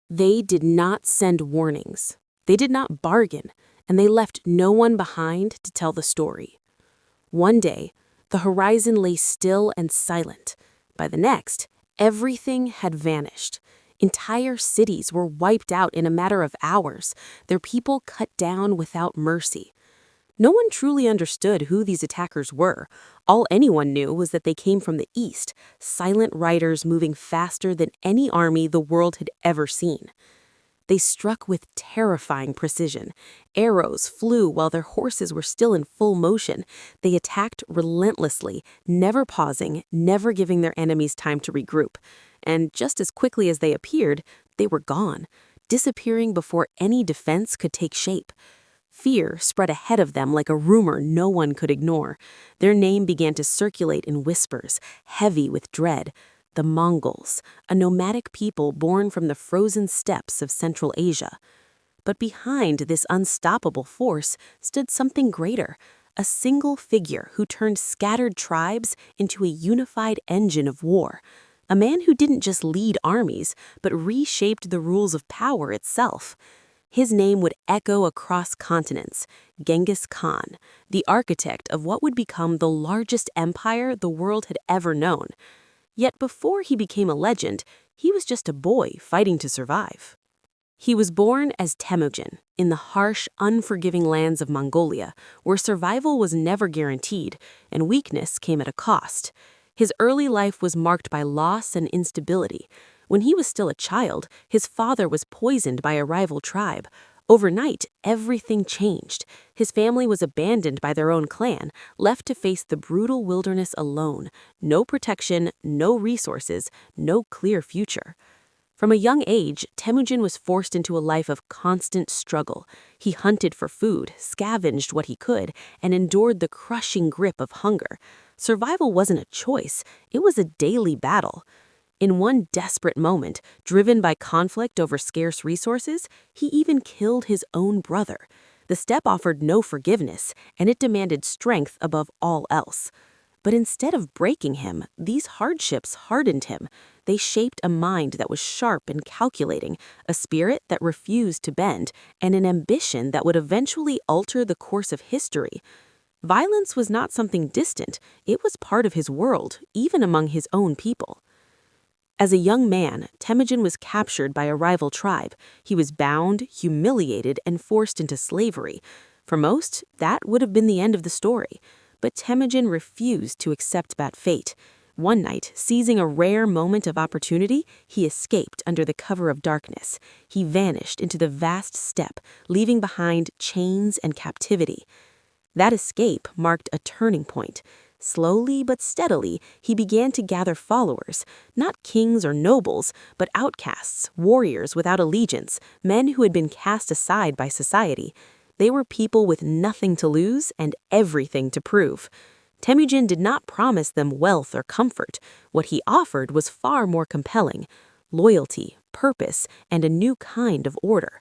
They did not send warnings. They did not bargain, and they left no one behind to tell the story. One day, the horizon lay still and silent. By the next, everything had vanished. Entire cities were wiped out in a matter of hours, their people cut down without mercy. No one truly understood who these attackers were. All anyone knew was that they came from the east, silent riders moving faster than any army the world had ever seen. They struck with terrifying precision. Arrows flew while their horses were still in full motion. They attacked relentlessly, never pausing, never giving their enemies time to regroup. And just as quickly as they appeared, they were gone, disappearing before any defense could take shape. Fear spread ahead of them like a rumor no one could ignore. Their name began to circulate in whispers, heavy with dread. The Mongols, a nomadic people born from the frozen steppes of Central Asia. But behind this unstoppable force stood something greater, a single figure who turned scattered tribes into a unified engine of war. A man who didn't just lead armies, but reshaped the rules of power itself. His name would echo across continents, Genghis Khan, the architect of what would become the largest empire the world had ever known. Yet before he became a legend, he was just a boy fighting to survive. He was born as Temujin in the harsh, unforgiving lands of Mongolia, where survival was never guaranteed and weakness came at a cost. His early life was marked by loss and instability. When he was still a child, his father was poisoned by a rival tribe. Overnight, everything changed. His family was abandoned by their own clan, left to face the brutal wilderness alone. No protection, no resources, no clear future. From a young age, Temujin was forced into a life of constant struggle. He hunted for food, scavenged what he could, and endured the crushing grip of hunger. Survival wasn't a choice, it was a daily battle. In one desperate moment, driven by conflict over scarce resources, he even killed his own brother. The step offered no forgiveness, and it demanded strength above all else. But instead of breaking him, these hardships hardened him. They shaped a mind that was sharp and calculating, a spirit that refused to bend, and an ambition that would eventually alter the course of history. Violence was not something distant, it was part of his world, even among his own people. As a young man, Temujin was captured by a rival tribe. He was bound, humiliated, and forced into slavery. For most, that would have been the end of the story. But Temujin refused to accept that fate. One night, seizing a rare moment of opportunity, he escaped under the cover of darkness. He vanished into the vast steppe, leaving behind chains and captivity. That escape marked a turning point. Slowly but steadily, he began to gather followers, not kings or nobles, but outcasts, warriors without allegiance, men who had been cast aside by society. They were people with nothing to lose and everything to prove. Temujin did not promise them wealth or comfort. What he offered was far more compelling: loyalty, purpose, and a new kind of order.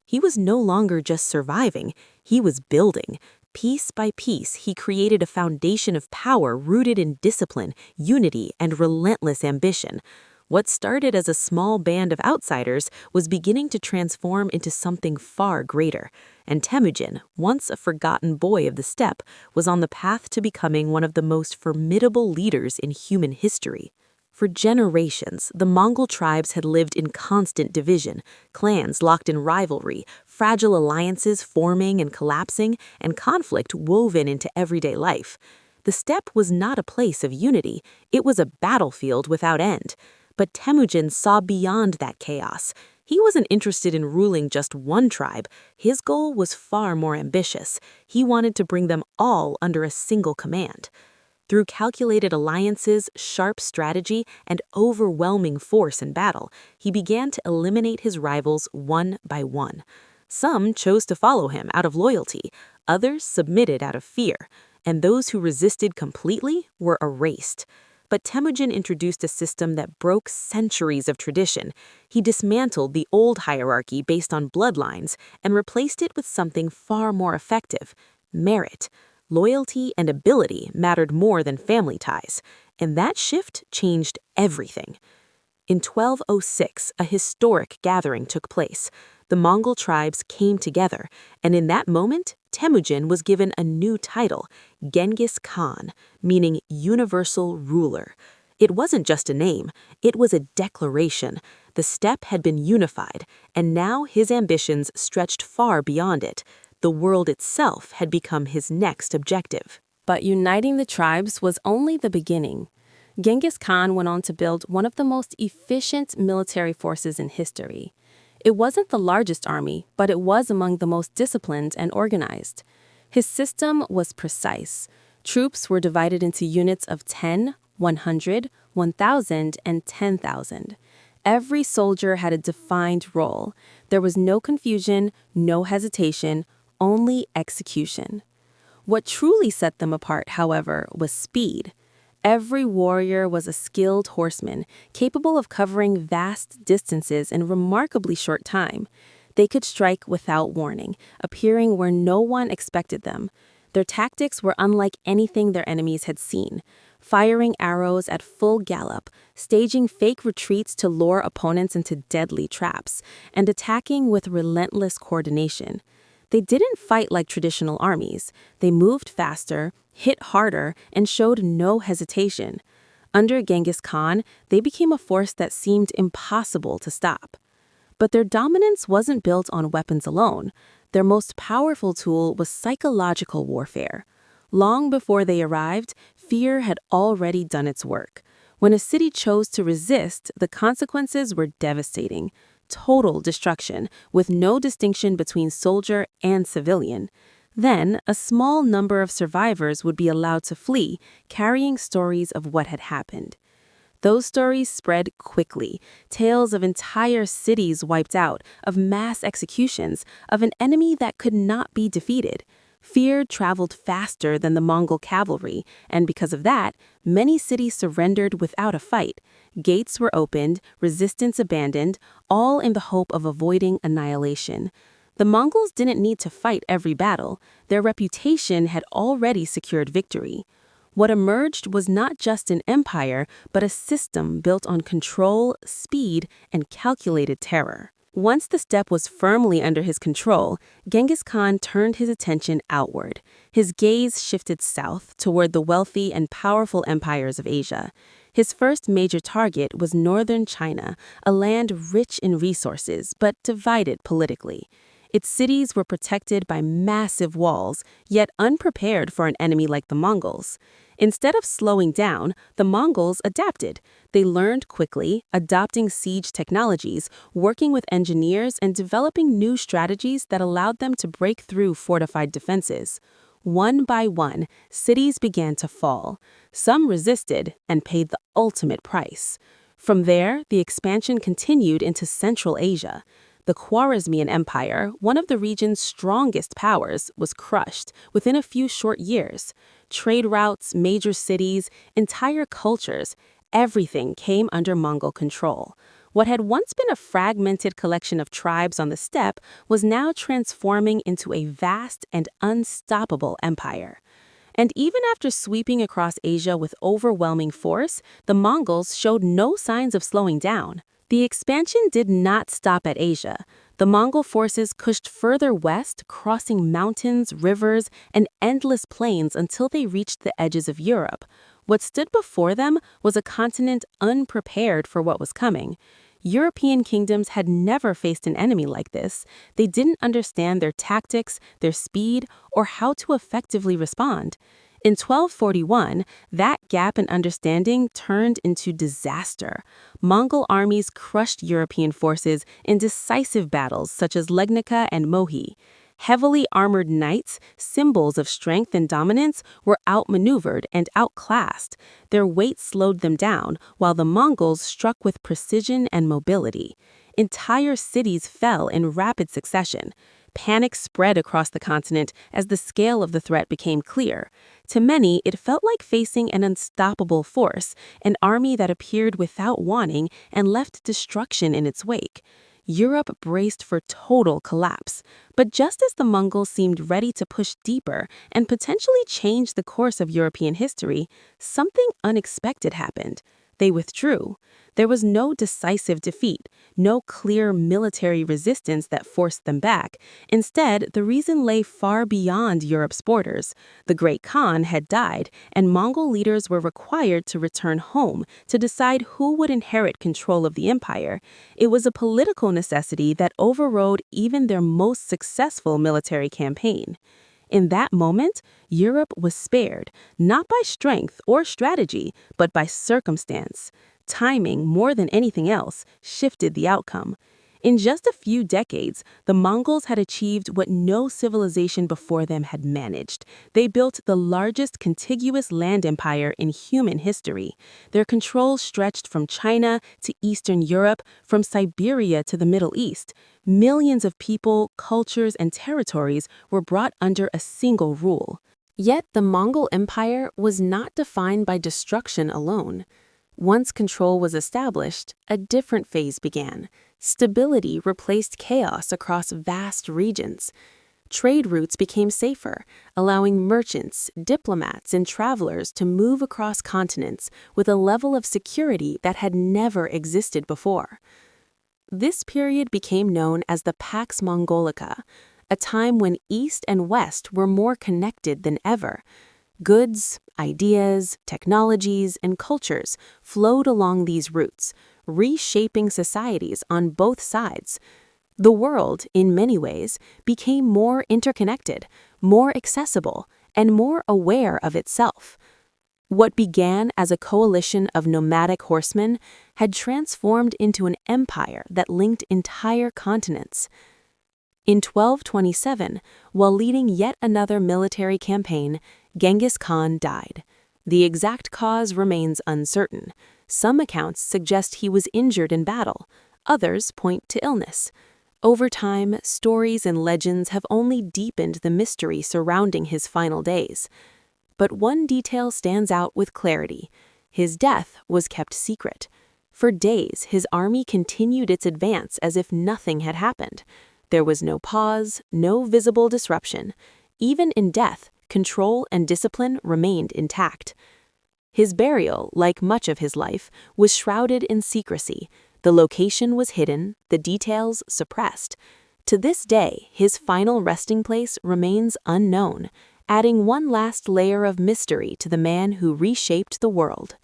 He was no longer just surviving, he was building. Piece by piece, he created a foundation of power rooted in discipline, unity, and relentless ambition. What started as a small band of outsiders was beginning to transform into something far greater. And Temujin, once a forgotten boy of the steppe, was on the path to becoming one of the most formidable leaders in human history. For generations, the Mongol tribes had lived in constant division, clans locked in rivalry, fragile alliances forming and collapsing, and conflict woven into everyday life. The steppe was not a place of unity, it was a battlefield without end. But Temujin saw beyond that chaos. He wasn't interested in ruling just one tribe. His goal was far more ambitious. He wanted to bring them all under a single command. Through calculated alliances, sharp strategy, and overwhelming force in battle, he began to eliminate his rivals one by one. Some chose to follow him out of loyalty, others submitted out of fear, and those who resisted completely were erased. But Temujin introduced a system that broke centuries of tradition. He dismantled the old hierarchy based on bloodlines and replaced it with something far more effective: merit. Loyalty and ability mattered more than family ties, and that shift changed everything. In 1206, a historic gathering took place. The Mongol tribes came together, and in that moment, Temujin was given a new title, Genghis Khan, meaning universal ruler. It wasn't just a name, it was a declaration. The steppe had been unified, and now his ambitions stretched far beyond it. The world itself had become his next objective. But uniting the tribes was only the beginning. Genghis Khan went on to build one of the most efficient military forces in history. It wasn't the largest army, but it was among the most disciplined and organized. His system was precise. Troops were divided into units of 10, 100, 1,000, and 10,000. Every soldier had a defined role. There was no confusion, no hesitation, only execution. What truly set them apart, however, was speed. Every warrior was a skilled horseman, capable of covering vast distances in a remarkably short time. They could strike without warning, appearing where no one expected them. Their tactics were unlike anything their enemies had seen, firing arrows at full gallop, staging fake retreats to lure opponents into deadly traps, and attacking with relentless coordination. They didn't fight like traditional armies. They moved faster, hit harder, and showed no hesitation. Under Genghis Khan, they became a force that seemed impossible to stop. But their dominance wasn't built on weapons alone. Their most powerful tool was psychological warfare. Long before they arrived, fear had already done its work. When a city chose to resist, the consequences were devastating. Total destruction, with no distinction between soldier and civilian. Then, a small number of survivors would be allowed to flee, carrying stories of what had happened. Those stories spread quickly, tales of entire cities wiped out, of mass executions, of an enemy that could not be defeated. Fear traveled faster than the Mongol cavalry, and because of that, many cities surrendered without a fight. Gates were opened, resistance abandoned, all in the hope of avoiding annihilation. The Mongols didn't need to fight every battle. Their reputation had already secured victory. What emerged was not just an empire, but a system built on control, speed, and calculated terror. Once the steppe was firmly under his control, Genghis Khan turned his attention outward. His gaze shifted south toward the wealthy and powerful empires of Asia. His first major target was northern China, a land rich in resources but divided politically. Its cities were protected by massive walls, yet unprepared for an enemy like the Mongols. Instead of slowing down, the Mongols adapted. They learned quickly, adopting siege technologies, working with engineers, and developing new strategies that allowed them to break through fortified defenses. One by one, cities began to fall. Some resisted and paid the ultimate price. From there, the expansion continued into Central Asia. The Khwarezmian Empire, one of the region's strongest powers, was crushed within a few short years. Trade routes, major cities, entire cultures, everything came under Mongol control. What had once been a fragmented collection of tribes on the steppe was now transforming into a vast and unstoppable empire. And even after sweeping across Asia with overwhelming force, the Mongols showed no signs of slowing down. The expansion did not stop at Asia. The Mongol forces pushed further west, crossing mountains, rivers, and endless plains until they reached the edges of Europe. What stood before them was a continent unprepared for what was coming. European kingdoms had never faced an enemy like this. They didn't understand their tactics, their speed, or how to effectively respond. In 1241, that gap in understanding turned into disaster. Mongol armies crushed European forces in decisive battles such as Legnica and Mohi. Heavily armored knights, symbols of strength and dominance, were outmaneuvered and outclassed. Their weight slowed them down, while the Mongols struck with precision and mobility. Entire cities fell in rapid succession. Panic spread across the continent as the scale of the threat became clear. To many, it felt like facing an unstoppable force, an army that appeared without warning and left destruction in its wake. Europe braced for total collapse. But just as the Mongols seemed ready to push deeper and potentially change the course of European history, something unexpected happened. they withdrew. There was no decisive defeat, no clear military resistance that forced them back. Instead, the reason lay far beyond Europe's borders. The Great Khan had died, and Mongol leaders were required to return home to decide who would inherit control of the empire. It was a political necessity that overrode even their most successful military campaign. In that moment, Europe was spared, not by strength or strategy, but by circumstance. Timing, more than anything else, shifted the outcome. In just a few decades, the Mongols had achieved what no civilization before them had managed. They built the largest contiguous land empire in human history. Their control stretched from China to Eastern Europe, from Siberia to the Middle East. Millions of people, cultures, and territories were brought under a single rule. Yet the Mongol Empire was not defined by destruction alone. Once control was established, a different phase began. Stability replaced chaos across vast regions. Trade routes became safer, allowing merchants, diplomats, and travelers to move across continents with a level of security that had never existed before. This period became known as the Pax Mongolica, a time when East and West were more connected than ever. Goods, ideas, technologies, and cultures flowed along these routes, reshaping societies on both sides. The world, in many ways, became more interconnected, more accessible, and more aware of itself. What began as a coalition of nomadic horsemen had transformed into an empire that linked entire continents. In 1227, while leading yet another military campaign, Genghis Khan died. The exact cause remains uncertain. Some accounts suggest he was injured in battle. Others point to illness. Over time, stories and legends have only deepened the mystery surrounding his final days. But one detail stands out with clarity. His death was kept secret. For days, his army continued its advance as if nothing had happened. There was no pause, no visible disruption. Even in death, control and discipline remained intact. His burial, like much of his life, was shrouded in secrecy. The location was hidden, the details suppressed. To this day, his final resting place remains unknown, adding one last layer of mystery to the man who reshaped the world.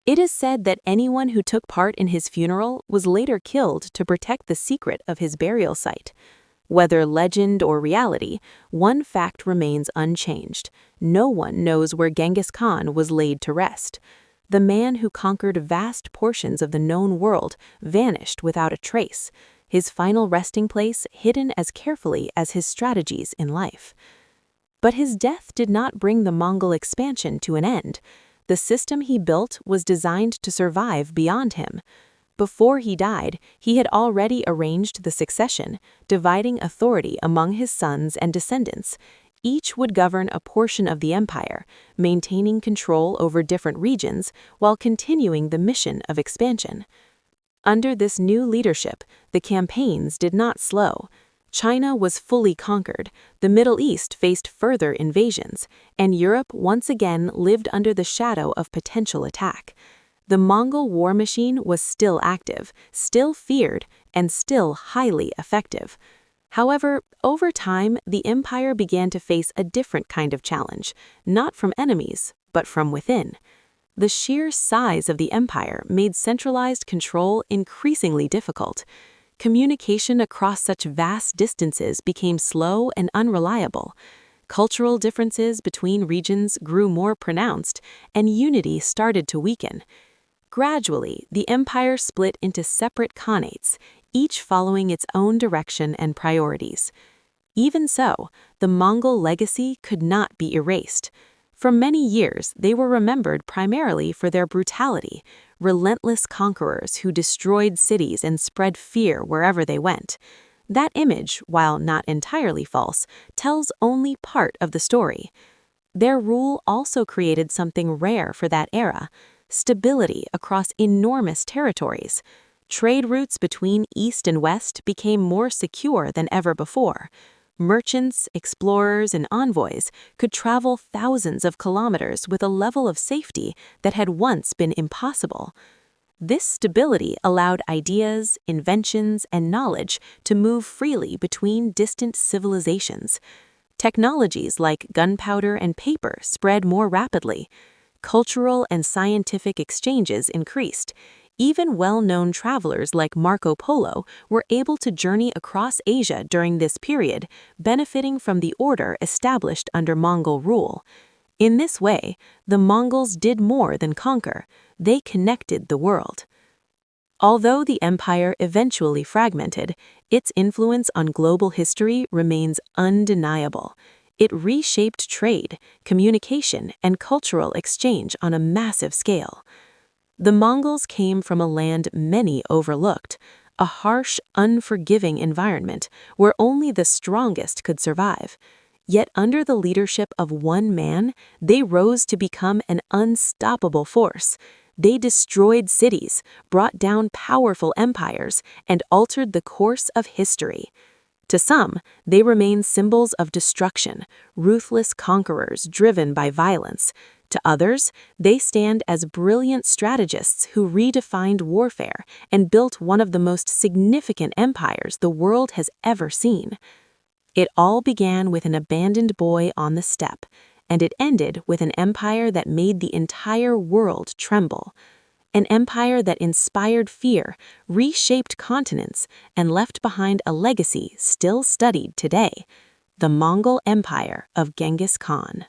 It is said that anyone who took part in his funeral was later killed to protect the secret of his burial site. Whether legend or reality, one fact remains unchanged. No one knows where Genghis Khan was laid to rest. The man who conquered vast portions of the known world vanished without a trace, his final resting place hidden as carefully as his strategies in life. But his death did not bring the Mongol expansion to an end. The system he built was designed to survive beyond him. Before he died, he had already arranged the succession, dividing authority among his sons and descendants. Each would govern a portion of the empire, maintaining control over different regions while continuing the mission of expansion. Under this new leadership, the campaigns did not slow. China was fully conquered, the Middle East faced further invasions, and Europe once again lived under the shadow of potential attack. The Mongol war machine was still active, still feared, and still highly effective. However, over time, the empire began to face a different kind of challenge, not from enemies, but from within. The sheer size of the empire made centralized control increasingly difficult. Communication across such vast distances became slow and unreliable. Cultural differences between regions grew more pronounced, and unity started to weaken. Gradually, the empire split into separate khanates, each following its own direction and priorities. Even so, the Mongol legacy could not be erased. For many years, they were remembered primarily for their brutality, relentless conquerors who destroyed cities and spread fear wherever they went. That image, while not entirely false, tells only part of the story. Their rule also created something rare for that era: stability across enormous territories. Trade routes between East and West became more secure than ever before. Merchants, explorers, and envoys could travel thousands of kilometers with a level of safety that had once been impossible. This stability allowed ideas, inventions, and knowledge to move freely between distant civilizations. Technologies like gunpowder and paper spread more rapidly. Cultural and scientific exchanges increased. Even well-known travelers like Marco Polo were able to journey across Asia during this period, benefiting from the order established under Mongol rule. In this way, the Mongols did more than conquer; they connected the world. Although the empire eventually fragmented, its influence on global history remains undeniable. It reshaped trade, communication, and cultural exchange on a massive scale. The Mongols came from a land many overlooked, a harsh, unforgiving environment where only the strongest could survive. Yet under the leadership of one man, they rose to become an unstoppable force. They destroyed cities, brought down powerful empires, and altered the course of history. To some, they remain symbols of destruction, ruthless conquerors driven by violence. To others, they stand as brilliant strategists who redefined warfare and built one of the most significant empires the world has ever seen. It all began with an abandoned boy on the steppe, and it ended with an empire that made the entire world tremble. An empire that inspired fear, reshaped continents, and left behind a legacy still studied today: the Mongol Empire of Genghis Khan.